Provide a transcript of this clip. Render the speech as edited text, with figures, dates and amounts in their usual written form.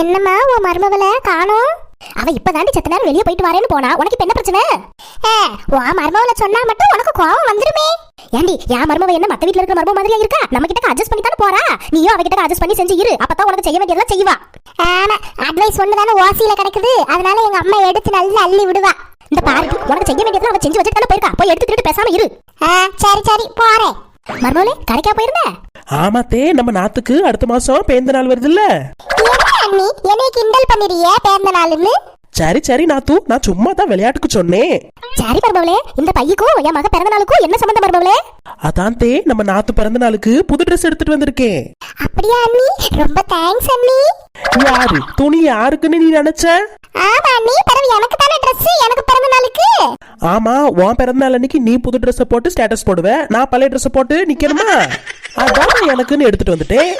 என்னம்மா உன் மருமகளை காணோம்? அவ இப்பதாண்டி செத்த நேரம் வெளியே போயிட்டு வரேன்னு போனா. உனக்கு இப்ப என்ன பிரச்சனை? உன் மருமகளை சொன்னா மட்டும் உனக்கு கோவம் வந்துருமே. ஏண்டி என் மருமவ என்ன மத்த வீட்டுல இருக்கிற மருமவ மாதிரியா இருக்கா? நம்ம கிட்ட அட்ஜஸ்ட் பண்ணி தானே போறா. நீயும் அவகிட்ட அட்ஜஸ்ட் பண்ணி செஞ்சு இரு. அப்பதான் உனக்கு செய்ய வேண்டியதெல்லாம் செய்வா. ஆமா, அட்வைஸ் ஒண்ணுதானே ஓசியில கிடைக்குது. அதனால எங்க அம்மா எடுத்து நல்லா அள்ளி விடுவா. இந்த பாரு, உனக்கு செய்ய வேண்டியதெல்லாம் அவ செஞ்சு வச்சுட்டு போயிருக்கா. போய் எடுத்துட்டு பேசாம இரு. சரி சரி போறேன். மருமவளே, கடைக்கா போயிருந்த? ஆமாத்தே, நம்ம நாத்துக்கு அடுத்த மாசம் பேந்த நாள் வருது இல்ல. அண்ணி என்னை கிண்டல் பண்ணிறியே பேந்த நாள்னு? சரி சரி நாத்து, நான் சும்மா தான் விளையாட்டுக்கு சொன்னேன். சரி மருமவளே, இந்த பையக்கும் என் மக பிறந்த நாளுக்கும் என்ன சம்பந்தம் மருமவளே? அதான் தே, நம்ம நாத்து பிறந்த நாளுக்கு புது ட்ரெஸ் எடுத்துட்டு வந்திருக்கேன். அப்படியா அண்ணி? ரொம்ப தேங்க்ஸ் அண்ணி. யாரு துணி யாருக்குன்னு நீ நினைச்ச? ஆமா அண்ணி, பிறகு எனக்கு தானே ட்ரெஸ் எனக்கு பிறந்த நாளுக்கு. ஆமா, உன் பிறந்த நாள் அன்னைக்கு நீ புது ட்ரெஸ் போட்டு ஸ்டேட்டஸ் போடுவ, நான் பழைய ட்ரெஸ் போட்டு நிக்கணுமா? அதான் எனக்குன்னு எடுத்துட்டு வந்துட்டேன்.